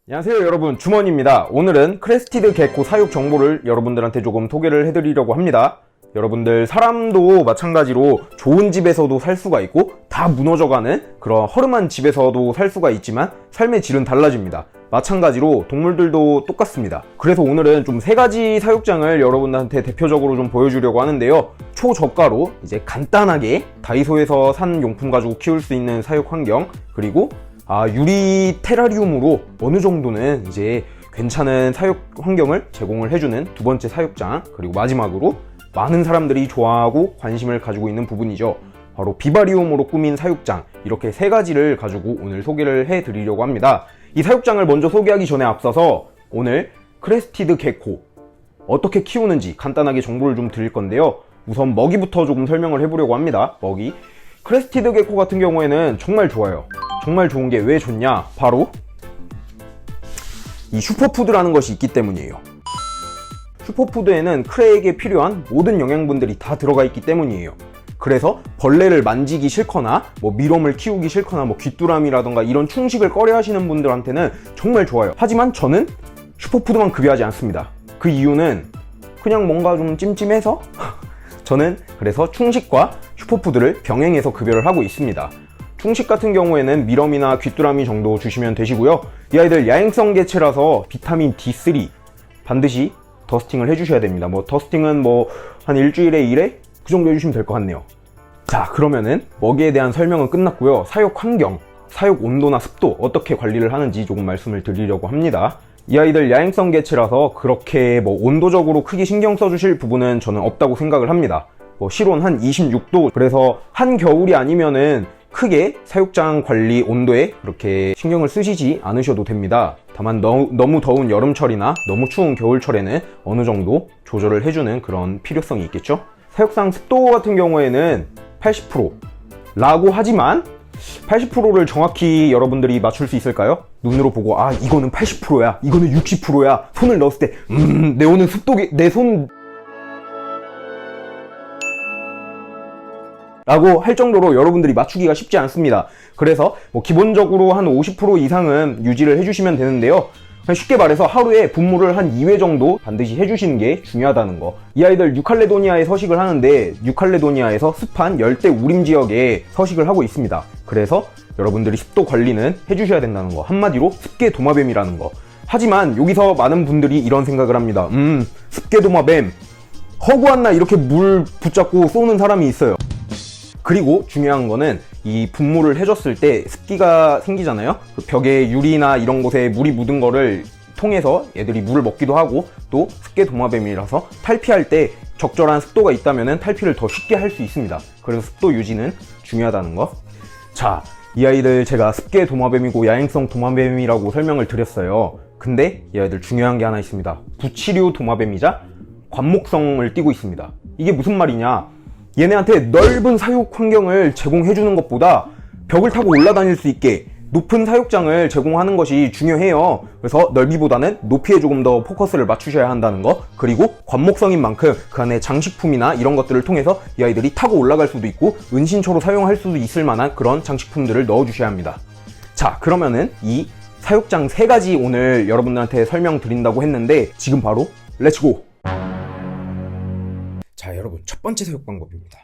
안녕하세요 여러분, 주먼입니다. 오늘은 크레스티드 게코 사육 정보를 여러분들한테 조금 소개를 해드리려고 합니다. 여러분들, 사람도 마찬가지로 좋은 집에서도 살 수가 있고 다 무너져가는 그런 허름한 집에서도 살 수가 있지만 삶의 질은 달라집니다. 마찬가지로 동물들도 똑같습니다. 그래서 오늘은 좀 3가지 사육장을 여러분들한테 대표적으로 좀 보여주려고 하는데요. 초저가로 이제 간단하게 다이소에서 산 용품 가지고 키울 수 있는 사육 환경, 그리고 유리 테라리움으로 어느 정도는 이제 괜찮은 사육 환경을 제공을 해주는 2번째 사육장, 그리고 마지막으로 많은 사람들이 좋아하고 관심을 가지고 있는 부분이죠. 바로 비바리움으로 꾸민 사육장, 이렇게 3가지를 가지고 오늘 소개를 해드리려고 합니다. 이 사육장을 먼저 소개하기 전에 앞서서 오늘 크레스티드 게코 어떻게 키우는지 간단하게 정보를 좀 드릴 건데요. 우선 먹이부터 조금 설명을 해보려고 합니다. 먹이, 크레스티드 게코 같은 경우에는 정말 좋아요. 정말 좋은 게 왜 좋냐? 바로 이 슈퍼푸드라는 것이 있기 때문이에요. 슈퍼푸드에는 크레에게 필요한 모든 영양분들이 다 들어가 있기 때문이에요. 그래서 벌레를 만지기 싫거나 밀웜을 키우기 싫거나 귀뚜라미라던가 이런 충식을 꺼려 하시는 분들한테는 정말 좋아요. 하지만 저는 슈퍼푸드만 급여하지 않습니다. 그 이유는 그냥 뭔가 좀 찜찜해서 저는 그래서 충식과 슈퍼푸드를 병행해서 급여를 하고 있습니다. 충식 같은 경우에는 밀웜이나 귀뚜라미 정도 주시면 되시고요. 이 아이들 야행성 개체라서 비타민 D3 반드시 더스팅을 해주셔야 됩니다. 더스팅은 한 일주일에 1회? 그 정도 해주시면 될 것 같네요. 자, 그러면은 먹이에 대한 설명은 끝났고요. 사육 환경, 사육 온도나 습도 어떻게 관리를 하는지 조금 말씀을 드리려고 합니다. 이 아이들 야행성 개체라서 그렇게 온도적으로 크게 신경 써주실 부분은 저는 없다고 생각을 합니다. 실온 한 26도, 그래서 한겨울이 아니면은 크게 사육장 관리 온도에 그렇게 신경을 쓰시지 않으셔도 됩니다. 다만 너무 더운 여름철이나 너무 추운 겨울철에는 어느 정도 조절을 해주는 그런 필요성이 있겠죠. 사육장 습도 같은 경우에는 80%라고 하지만 80%를 정확히 여러분들이 맞출 수 있을까요? 눈으로 보고 이거는 80%야, 이거는 60%야, 손을 넣었을 때 내 오늘 습도계, 내 손 라고 할 정도로 여러분들이 맞추기가 쉽지 않습니다. 그래서 기본적으로 한 50% 이상은 유지를 해주시면 되는데요. 쉽게 말해서 하루에 분무를 한 2회 정도 반드시 해주시는 게 중요하다는 거. 이 아이들 뉴칼레도니아에 서식을 하는데 뉴칼레도니아에서 습한 열대 우림 지역에 서식을 하고 있습니다. 그래서 여러분들이 습도 관리는 해주셔야 된다는 거. 한마디로 습계 도마뱀이라는 거. 하지만 여기서 많은 분들이 이런 생각을 합니다. 습계 도마뱀 허구한 날 이렇게 물 붙잡고 쏘는 사람이 있어요. 그리고 중요한 거는 이 분무를 해줬을 때 습기가 생기잖아요. 그 벽에 유리나 이런 곳에 물이 묻은 거를 통해서 얘들이 물을 먹기도 하고, 또 습계 도마뱀이라서 탈피할 때 적절한 습도가 있다면 탈피를 더 쉽게 할 수 있습니다. 그래서 습도 유지는 중요하다는 거. 자, 이 아이들 제가 습계 도마뱀이고 야행성 도마뱀이라고 설명을 드렸어요. 근데 이 아이들 중요한 게 하나 있습니다. 부치류 도마뱀이자 관목성을 띠고 있습니다. 이게 무슨 말이냐? 얘네한테 넓은 사육 환경을 제공해주는 것보다 벽을 타고 올라다닐 수 있게 높은 사육장을 제공하는 것이 중요해요. 그래서 넓이보다는 높이에 조금 더 포커스를 맞추셔야 한다는 거. 그리고 관목성인 만큼 그 안에 장식품이나 이런 것들을 통해서 이 아이들이 타고 올라갈 수도 있고 은신처로 사용할 수도 있을 만한 그런 장식품들을 넣어주셔야 합니다. 자, 그러면은 이 사육장 3가지 오늘 여러분들한테 설명드린다고 했는데 지금 바로 렛츠고! 자, 여러분, 첫 번째 사육 방법입니다.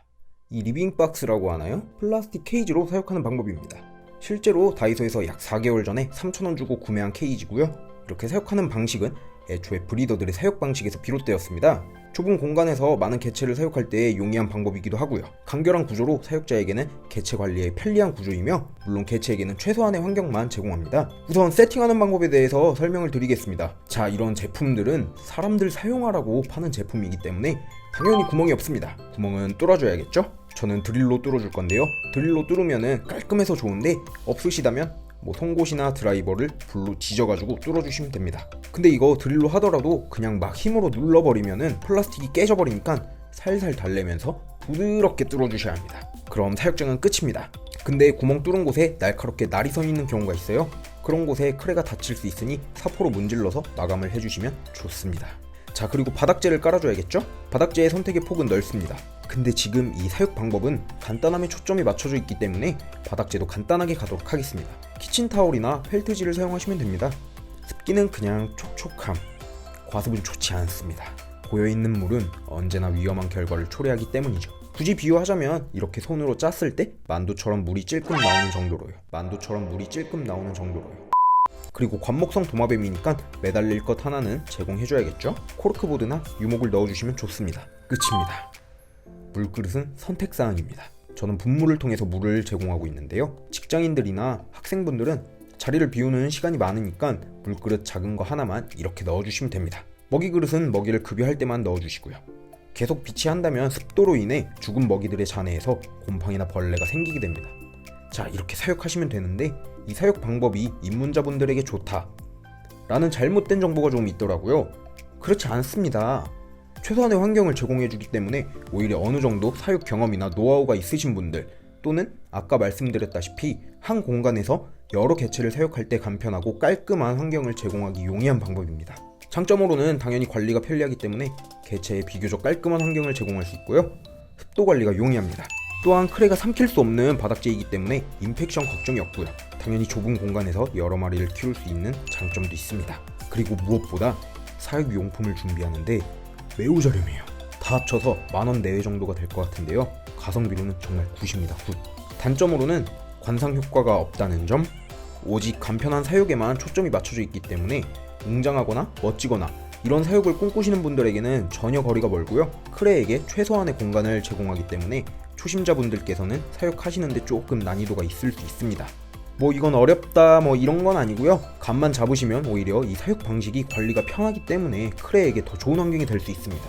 이 리빙박스라고 하나요? 플라스틱 케이지로 사육하는 방법입니다. 실제로 다이소에서 약 4개월 전에 3,000원 주고 구매한 케이지고요. 이렇게 사육하는 방식은 애초에 브리더들의 사육 방식에서 비롯되었습니다. 좁은 공간에서 많은 개체를 사육할 때 용이한 방법이기도 하고요. 간결한 구조로 사육자에게는 개체 관리에 편리한 구조이며 물론 개체에게는 최소한의 환경만 제공합니다. 우선 세팅하는 방법에 대해서 설명을 드리겠습니다. 자, 이런 제품들은 사람들 사용하라고 파는 제품이기 때문에 당연히 구멍이 없습니다. 구멍은 뚫어줘야겠죠? 저는 드릴로 뚫어줄 건데요. 드릴로 뚫으면은 깔끔해서 좋은데 없으시다면 송곳이나 드라이버를 불로 지져가지고 뚫어주시면 됩니다. 근데 이거 드릴로 하더라도 그냥 막 힘으로 눌러버리면은 플라스틱이 깨져버리니까 살살 달래면서 부드럽게 뚫어주셔야 합니다. 그럼 사육장은 끝입니다. 근데 구멍 뚫은 곳에 날카롭게 날이 서 있는 경우가 있어요. 그런 곳에 크레가 다칠 수 있으니 사포로 문질러서 마감을 해주시면 좋습니다. 자, 그리고 바닥재를 깔아줘야겠죠? 바닥재의 선택의 폭은 넓습니다. 근데 지금 이 사육 방법은 간단함에 초점이 맞춰져 있기 때문에 바닥재도 간단하게 가도록 하겠습니다. 키친타올이나 펠트지를 사용하시면 됩니다. 습기는 그냥 촉촉함, 과습은 좋지 않습니다. 고여있는 물은 언제나 위험한 결과를 초래하기 때문이죠. 굳이 비유하자면 이렇게 손으로 짰을 때 만두처럼 물이 찔끔 나오는 정도로요. 그리고 관목성 도마뱀이니까 매달릴 것 하나는 제공해줘야겠죠? 코르크보드나 유목을 넣어주시면 좋습니다. 끝입니다. 물그릇은 선택사항입니다. 저는 분무를 통해서 물을 제공하고 있는데요. 직장인들이나 학생분들은 자리를 비우는 시간이 많으니까 물그릇 작은 거 하나만 이렇게 넣어주시면 됩니다. 먹이그릇은 먹이를 급여할 때만 넣어주시고요. 계속 비치한다면 습도로 인해 죽은 먹이들의 잔해에서 곰팡이나 벌레가 생기게 됩니다. 자, 이렇게 사육하시면 되는데 이 사육 방법이 입문자분들에게 좋다 라는 잘못된 정보가 좀 있더라고요. 그렇지 않습니다. 최소한의 환경을 제공해주기 때문에 오히려 어느 정도 사육 경험이나 노하우가 있으신 분들 또는 아까 말씀드렸다시피 한 공간에서 여러 개체를 사육할 때 간편하고 깔끔한 환경을 제공하기 용이한 방법입니다. 장점으로는 당연히 관리가 편리하기 때문에 개체에 비교적 깔끔한 환경을 제공할 수 있고요. 습도 관리가 용이합니다. 또한 크레가 삼킬 수 없는 바닥재이기 때문에 인펙션 걱정이 없고요. 당연히 좁은 공간에서 여러 마리를 키울 수 있는 장점도 있습니다. 그리고 무엇보다 사육용품을 준비하는데 매우 저렴해요. 다 합쳐서 10,000원 내외 정도가 될 것 같은데요. 가성비로는 정말 굿입니다. 굿. 단점으로는 관상 효과가 없다는 점, 오직 간편한 사육에만 초점이 맞춰져 있기 때문에 웅장하거나 멋지거나 이런 사육을 꿈꾸시는 분들에게는 전혀 거리가 멀고요. 크레에게 최소한의 공간을 제공하기 때문에 초심자분들께서는 사육하시는데 조금 난이도가 있을 수 있습니다. 이건 어렵다 이런 건 아니고요. 감만 잡으시면 오히려 이 사육 방식이 관리가 편하기 때문에 크레에게 더 좋은 환경이 될 수 있습니다.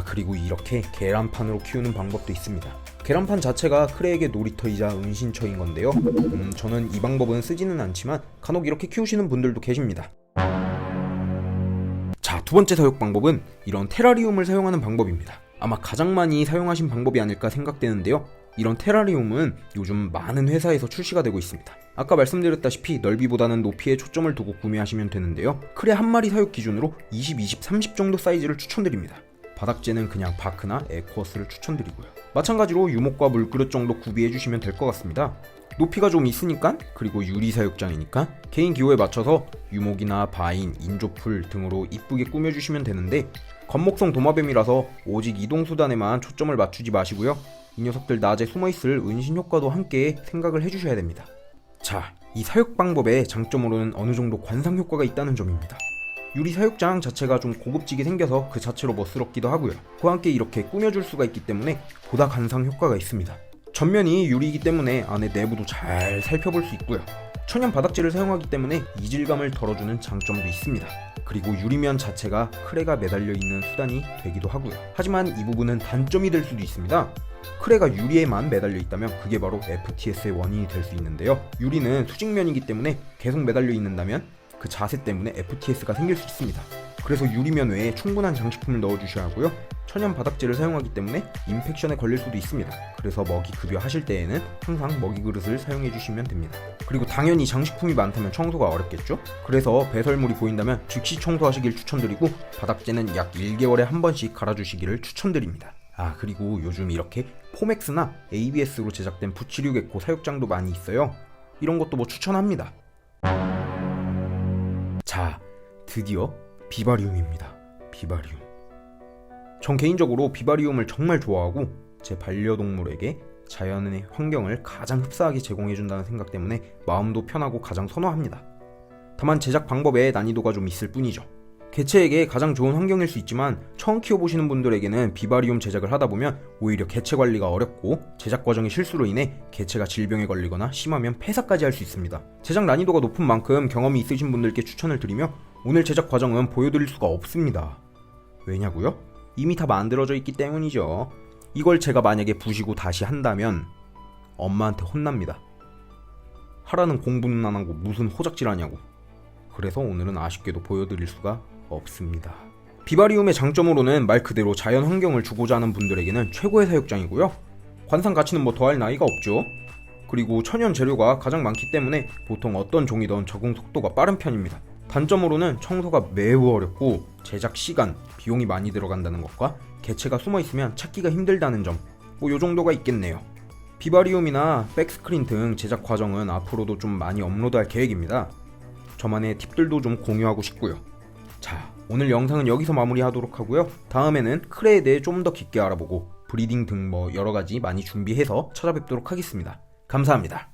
그리고 이렇게 계란판으로 키우는 방법도 있습니다. 계란판 자체가 크레에게 놀이터이자 은신처인 건데요. 저는 이 방법은 쓰지는 않지만 간혹 이렇게 키우시는 분들도 계십니다. 자, 두 번째 사육 방법은 이런 테라리움을 사용하는 방법입니다. 아마 가장 많이 사용하신 방법이 아닐까 생각되는데요. 이런 테라리움은 요즘 많은 회사에서 출시가 되고 있습니다. 아까 말씀드렸다시피 넓이보다는 높이에 초점을 두고 구매하시면 되는데요. 크레 한 마리 사육 기준으로 20, 20, 30 정도 사이즈를 추천드립니다. 바닥재는 그냥 바크나 에코어스를 추천드리고요. 마찬가지로 유목과 물그릇 정도 구비해주시면 될 것 같습니다. 높이가 좀 있으니까, 그리고 유리 사육장이니까 개인 기호에 맞춰서 유목이나 바인, 인조풀 등으로 이쁘게 꾸며주시면 되는데 관목성 도마뱀이라서 오직 이동수단에만 초점을 맞추지 마시고요. 이 녀석들 낮에 숨어있을 은신 효과도 함께 생각을 해주셔야 됩니다. 자, 이 사육 방법의 장점으로는 어느 정도 관상 효과가 있다는 점입니다. 유리 사육장 자체가 좀 고급지게 생겨서 그 자체로 멋스럽기도 하고요. 그와 함께 이렇게 꾸며줄 수가 있기 때문에 보다 관상 효과가 있습니다. 전면이 유리이기 때문에 안에 내부도 잘 살펴볼 수 있고요. 천연 바닥재를 사용하기 때문에 이질감을 덜어주는 장점도 있습니다. 그리고 유리면 자체가 크레가 매달려 있는 수단이 되기도 하고요. 하지만 이 부분은 단점이 될 수도 있습니다. 크레가 유리에만 매달려 있다면 그게 바로 FTS의 원인이 될 수 있는데요. 유리는 수직면이기 때문에 계속 매달려 있는다면 그 자세 때문에 FTS가 생길 수 있습니다. 그래서 유리면 외에 충분한 장식품을 넣어주셔야 하고요. 천연 바닥재를 사용하기 때문에 인펙션에 걸릴 수도 있습니다. 그래서 먹이 급여 하실 때에는 항상 먹이 그릇을 사용해 주시면 됩니다. 그리고 당연히 장식품이 많다면 청소가 어렵겠죠? 그래서 배설물이 보인다면 즉시 청소하시길 추천드리고 바닥재는 약 1개월에 한 번씩 갈아주시기를 추천드립니다. 그리고 요즘 이렇게 포맥스나 ABS로 제작된 부치류 개코 사육장도 많이 있어요. 이런 것도 추천합니다. 자, 드디어 비바리움입니다. 비바리움. 전 개인적으로 비바리움을 정말 좋아하고 제 반려동물에게 자연의 환경을 가장 흡사하게 제공해준다는 생각 때문에 마음도 편하고 가장 선호합니다. 다만 제작 방법에 난이도가 좀 있을 뿐이죠. 개체에게 가장 좋은 환경일 수 있지만 처음 키워보시는 분들에게는 비바리움 제작을 하다보면 오히려 개체 관리가 어렵고 제작 과정의 실수로 인해 개체가 질병에 걸리거나 심하면 폐사까지 할 수 있습니다. 제작 난이도가 높은 만큼 경험이 있으신 분들께 추천을 드리며 오늘 제작 과정은 보여드릴 수가 없습니다. 왜냐고요? 이미 다 만들어져 있기 때문이죠. 이걸 제가 만약에 부시고 다시 한다면 엄마한테 혼납니다. 하라는 공부는 안 하고 무슨 호작질 하냐고. 그래서 오늘은 아쉽게도 보여드릴 수가 없습니다. 비바리움의 장점으로는 말 그대로 자연 환경을 주고자 하는 분들에게는 최고의 사육장이고요. 관상 가치는 더할 나위가 없죠. 그리고 천연 재료가 가장 많기 때문에 보통 어떤 종이든 적응 속도가 빠른 편입니다. 단점으로는 청소가 매우 어렵고 제작 시간, 비용이 많이 들어간다는 것과 개체가 숨어있으면 찾기가 힘들다는 점, 요 정도가 있겠네요. 비바리움이나 백스크린 등 제작 과정은 앞으로도 좀 많이 업로드할 계획입니다. 저만의 팁들도 좀 공유하고 싶고요. 자, 오늘 영상은 여기서 마무리하도록 하고요. 다음에는 크레에 대해 좀 더 깊게 알아보고 브리딩 등 뭐 여러가지 많이 준비해서 찾아뵙도록 하겠습니다. 감사합니다.